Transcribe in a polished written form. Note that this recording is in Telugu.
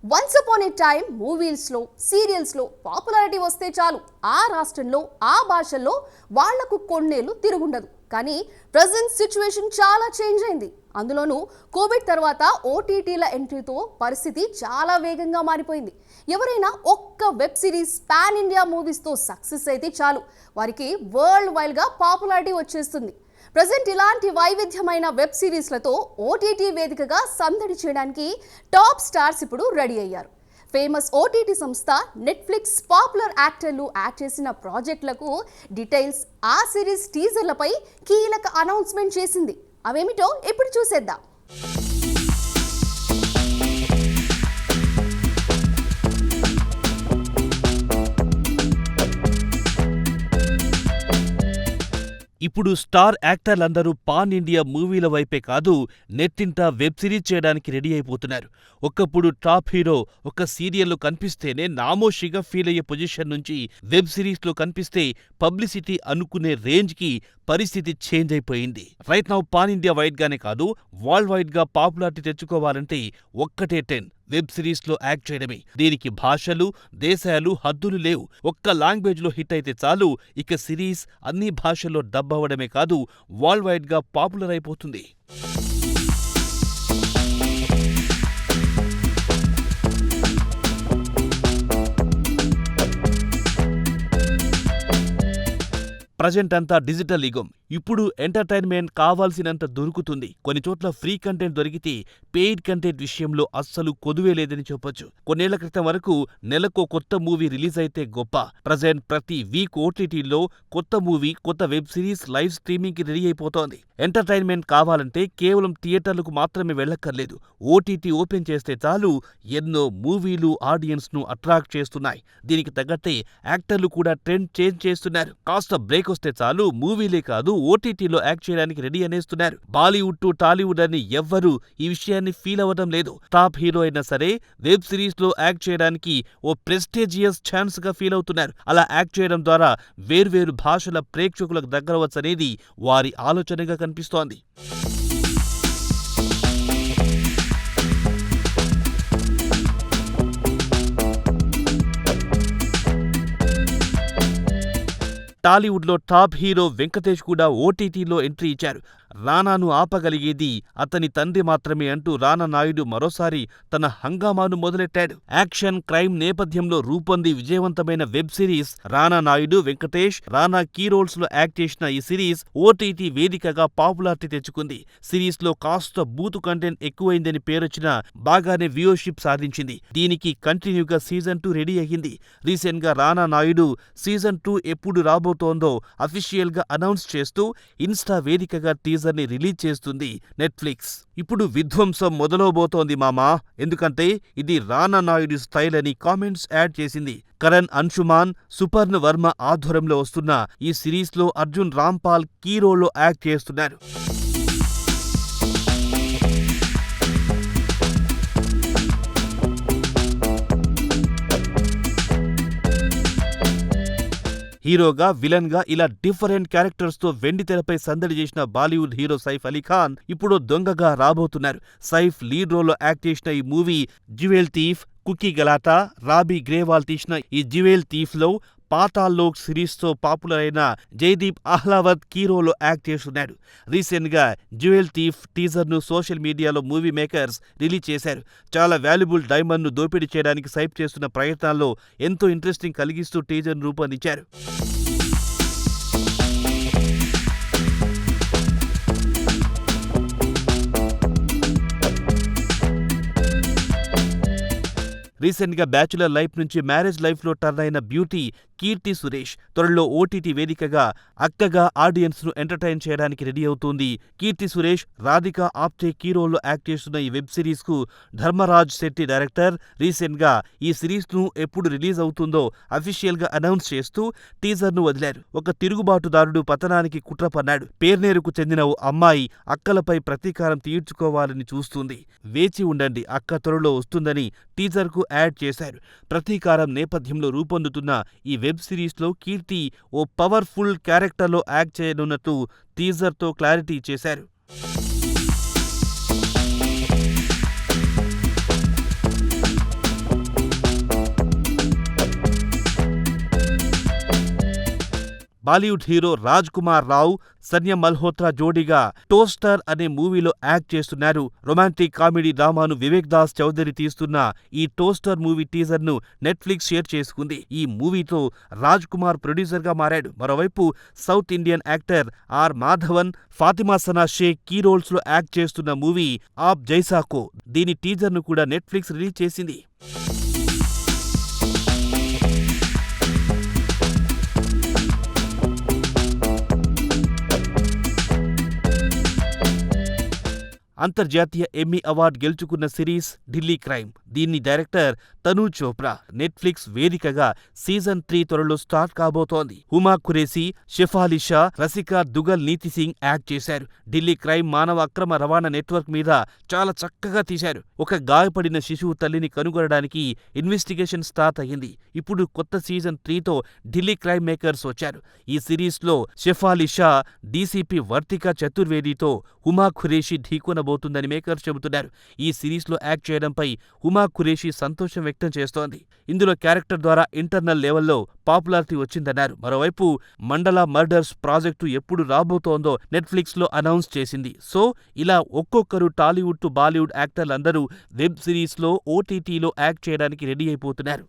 వన్స్ అపాన్ ఏ టైం మూవీస్లో సీరియల్స్లో పాపులారిటీ వస్తే చాలు ఆ రాష్ట్రంలో ఆ భాషల్లో వాళ్లకు కొన్నేళ్ళు తిరుగుండదు. కానీ ప్రజెంట్ సిచ్యువేషన్ చాలా చేంజ్ అయింది. అందులోనూ కోవిడ్ తర్వాత ఓటీటీల ఎంట్రీతో పరిస్థితి చాలా వేగంగా మారిపోయింది. ఎవరైనా ఒక్క వెబ్ సిరీస్ పాన్ ఇండియా మూవీస్తో సక్సెస్ అయితే చాలు వారికి వరల్డ్ వైడ్గా పాపులారిటీ వచ్చేస్తుంది. ప్రజెంట్ ఇలాంటి వైవిధ్యమైన వెబ్ సిరీస్లతో ఓటీటీ వేదికగా సందడి చేయడానికి టాప్ స్టార్స్ ఇప్పుడు రెడీ అయ్యారు. ఫేమస్ ఓటీటీ సంస్థ నెట్ఫ్లిక్స్ పాపులర్ యాక్టర్లు యాక్ట్ చేసిన ప్రాజెక్టులకు డీటెయిల్స్, ఆ సిరీస్ టీజర్లపై కీలక అనౌన్స్మెంట్ చేసింది. అవేమిటో ఇప్పుడు చూసేద్దాం. ఇప్పుడు స్టార్ యాక్టర్లందరూ పాన్ ఇండియా మూవీల వైపే కాదు, నెట్టింట వెబ్ సిరీస్ చేయడానికి రెడీ అయిపోతున్నారు. ఒకప్పుడు టాప్ హీరో ఒక సీరియల్లో కనిపిస్తేనే నామోషిగా ఫీల్ అయ్యే పొజిషన్ నుంచి వెబ్ సిరీస్లో కనిపిస్తే పబ్లిసిటీ అనుకునే రేంజ్కి పరిస్థితి చేంజ్ అయిపోయింది. రైట్ నౌ పాన్ ఇండియా వైడ్గానే కాదు, వరల్డ్ వైడ్గా పాపులారిటీ తెచ్చుకోవాలంటే ఒక్కటే 10 వెబ్ సిరీస్లో యాక్ట్ చేయడమే. దీనికి భాషలు, దేశాలు, హద్దులు లేవు. ఒక్క లాంగ్వేజ్లో హిట్ అయితే చాలు, ఇక సిరీస్ అన్ని భాషల్లో డబ్ అవ్వడమే కాదు, వరల్డ్ వైడ్గా పాపులర్ అయిపోతుంది. ప్రజెంట్ అంతా డిజిటల్ యుగం. ఇప్పుడు ఎంటర్టైన్మెంట్ కావాల్సినంత దొరుకుతుంది. కొన్ని చోట్ల ఫ్రీ కంటెంట్ దొరికితే పెయిడ్ కంటెంట్ విషయంలో అస్సలు కొదువే లేదని చెప్పొచ్చు. కొన్నేళ్ల క్రితం వరకు నెలకో కొత్త మూవీ రిలీజ్ అయితే గొప్ప. ప్రజెంట్ ప్రతి వీక్ ఓటీటీలో కొత్త మూవీ, కొత్త వెబ్ సిరీస్ లైవ్ స్ట్రీమింగ్ కి రెడీ అయిపోతోంది. ఎంటర్టైన్మెంట్ కావాలంటే కేవలం థియేటర్లకు మాత్రమే వెళ్ళక్కర్లేదు. ఓటీటీ ఓపెన్ చేస్తే చాలు, ఎన్నో మూవీలు ఆడియన్స్ ను అట్రాక్ట్ చేస్తున్నాయి. దీనికి తగ్గట్టే యాక్టర్లు కూడా ట్రెండ్ చేంజ్ చేస్తున్నారు. కాస్త బ్రేక్ వస్తే చాలు, మూవీలే కాదు ఓటీటీలో యాక్ట్ చేయడానికి రెడీ అనేస్తున్నారు. బాలీవుడ్ టు టాలీవుడ్ అని ఎవ్వరూ ఈ విషయాన్ని ఫీల్ అవ్వడం లేదు. టాప్ హీరో అయినా సరే వెబ్ సిరీస్ లో యాక్ట్ చేయడానికి ఓ ప్రెస్టీజియస్ ఛాన్స్ గా ఫీల్ అవుతున్నారు. అలా యాక్ట్ చేయడం ద్వారా వేర్వేరు భాషల ప్రేక్షకులకు దగ్గరవచ్చనేది వారి ఆలోచనగా కనిపిస్తోంది. టాలీవుడ్లో టాప్ హీరో వెంకటేష్ కూడా ఓటీటీలో ఎంట్రీ ఇచ్చారు. రానాను ఆపగలిగేది అతని తండ్రి మాత్రమే అంటూ రానా నాయుడు మరోసారి తన హంగామాను మొదలెట్టాడు. యాక్షన్, క్రైమ్ నేపథ్యంలో రూపొంది విజయవంతమైన web series Rana Naidu, Venkatesh, Rana key roles లో యాక్ట్ చేసిన ఈ సిరీస్ ఓటీటీ వేదికగా పాపులారిటీ తెచ్చుకుంది. సిరీస్ లో కాస్త బూతు కంటెంట్ ఎక్కువైందని పేరొచ్చినా బాగానే వ్యూవర్షిప్ సాధించింది. దీనికి కంటిన్యూగా సీజన్ 2 రెడీ అయ్యింది. రీసెంట్ గా రానా నాయుడు సీజన్ 2 ఎప్పుడు రాబోతోందో అఫీషియల్ గా అనౌన్స్ చేస్తూ ఇన్స్టా వేదికగా టీజర్ ని రిలీజ్ చేస్తుంది నెట్ఫ్లిక్స్. ఇప్పుడు విధ్వంసం మొదలవబోతోంది మామా, ఎందుకంటే ఇది రానా నాయుడు స్టైల్ అని కామెంట్స్ యాడ్ చేసింది. కరణ్ అంశుమాన్, సుపర్ణ వర్మ ఆధ్వర్యంలో వస్తున్న ఈ సిరీస్ లో అర్జున్ రాంపాల్ కీ రోల్లో యాక్ట్ చేస్తున్నారు. హీరోగా, విలన్ గా ఇలా డిఫరెంట్ క్యారెక్టర్స్ తో వెండితెరపై సందడి చేసిన బాలీవుడ్ హీరో సైఫ్ అలీ ఖాన్ ఇప్పుడు దొంగగా రాబోతున్నారు. సైఫ్ లీడ్ రోల్లో యాక్ట్ చేసిన ఈ movie jewel thief. Kookie Gulati, Robbie Grewal తీసిన ఈ జ్యువెల్ థీఫ్ లో పాతాల్లోక్ సిరీస్ తో పాపులర్ అయిన జైదీప్ అహ్లావత్ కీరోలో యాక్ట్ చేస్తున్నాడు. రీసెంట్ గా జ్యువెల్ థీఫ్ టీజర్ ను సోషల్ మీడియాలో మూవీ మేకర్స్ రిలీజ్ చేశారు. చాలా వాల్యుబుల్ డైమండ్ ను దోపిడీ చేయడానికి సైఫ్ చేస్తున్న ప్రయత్నాల్లో ఎంతో ఇంట్రెస్టింగ్ కలిగిస్తూ టీజర్ ను రూపొందించారు. రీసెంట్ గా బ్యాచులర్ లైఫ్ నుంచి మ్యారేజ్ లైఫ్ లో టర్న్ అయిన బ్యూటీ కీర్తి సురేష్ త్వరలో ఓటీటీ వేదికగా అక్కగా ఆడియన్స్ ను ఎంటర్టైన్ చేయడానికి రెడీ అవుతోంది. కీర్తి సురేష్, రాధిక ఆప్టే కీ రోల్లో యాక్ట్ చేస్తున్న ఈ వెబ్ సిరీస్ కు ధర్మరాజ్ శెట్టి డైరెక్టర్. రీసెంట్ గా ఈ సిరీస్ ను ఎప్పుడు రిలీజ్ అవుతుందో అఫీషియల్ గా అనౌన్స్ చేస్తూ టీజర్ ను వదిలారు. ఒక తిరుగుబాటుదారుడు పతనానికి కుట్ర పన్నాడు. పేర్నేరుకు చెందిన ఓ అమ్మాయి అక్కలపై ప్రతీకారం తీర్చుకోవాలని చూస్తుంది. వేచి ఉండండి, అక్క త్వరలో వస్తుందని టీజర్ కు యాడ్ చేశారు. ప్రతీకారం నేపథ్యంలో రూపొందుతున్న ఈ వెబ్ సిరీస్లో కీర్తి ఓ పవర్ఫుల్ క్యారెక్టర్లో యాక్ట్ చేయనున్నట్టు టీజర్తో క్లారిటీ చేశారు. బాలీవుడ్ హీరో రాజ్ కుమార్ రావు, సన్య మల్హోత్రా జోడీగా టోస్టర్ అనే మూవీలో యాక్ట్ చేస్తున్నారు. రొమాంటిక్ కామెడీ డ్రామాను వివేక్ దాస్ చౌదరి తీస్తున్న ఈ టోస్టర్ మూవీ టీజర్ ను నెట్ఫ్లిక్స్ షేర్ చేసుకుంది. ఈ మూవీతో రాజ్ కుమార్ ప్రొడ్యూసర్ గా మారాడు. మరోవైపు south Indian actor R Madhavan, Fatima Sana Shaikh key roles లో యాక్ట్ చేస్తున్న మూవీ ఆప్ జైసాకో దీని టీజర్ ను కూడా నెట్ఫ్లిక్స్ రిలీజ్ చేసింది. అంతర్జాతీయ ఎమ్మీ అవార్డు గెలుచుకున్న సిరీస్ ఢిల్లీ క్రైమ్. దీన్ని డైరెక్టర్ తనూ చోప్రా. నెట్ఫ్లిక్స్ వేదికగా సీజన్ 3 త్వరలో స్టార్ట్ కాబోతోంది. హుమా ఖురేషీ, షెఫాలి షా, రసికా దుగల్ నీతి సింగ్ యాక్ట్ చేశారు. ఢిల్లీ క్రైమ్ మానవ అక్రమ రవాణా నెట్వర్క్ మీద చాలా చక్కగా తీశారు. ఒక గాయపడిన శిశువు తల్లిని కనుగొనడానికి ఇన్వెస్టిగేషన్ స్టార్ట్ అయ్యింది. ఇప్పుడు కొత్త సీజన్ 3తో ఢిల్లీ క్రైమ్ మేకర్స్ వచ్చారు. ఈ సిరీస్లో షెఫాలి షా డీసీపీ వర్తికా చతుర్వేదితో హుమా ఖురేషీ ఢీకొనబోతుందని మేకర్స్ చెబుతున్నారు. ఈ సిరీస్లో యాక్ట్ చేయడంపై హుమా ఖురేషీ సంతోషం వ్యక్తం చేస్తోంది. ఇందులో క్యారెక్టర్ ద్వారా ఇంటర్నల్ లెవెల్లో పాపులారిటీ వచ్చిందన్నారు. మరోవైపు మండలా మర్డర్స్ ప్రాజెక్టు ఎప్పుడు రాబోతోందో నెట్ఫ్లిక్స్లో అనౌన్స్ చేసింది. సో ఇలా ఒక్కొక్కరు టాలీవుడ్ టు బాలీవుడ్ యాక్టర్లందరూ వెబ్ సిరీస్లో, ఓటీటీలో యాక్ట్ చేయడానికి రెడీ అయిపోతున్నారు.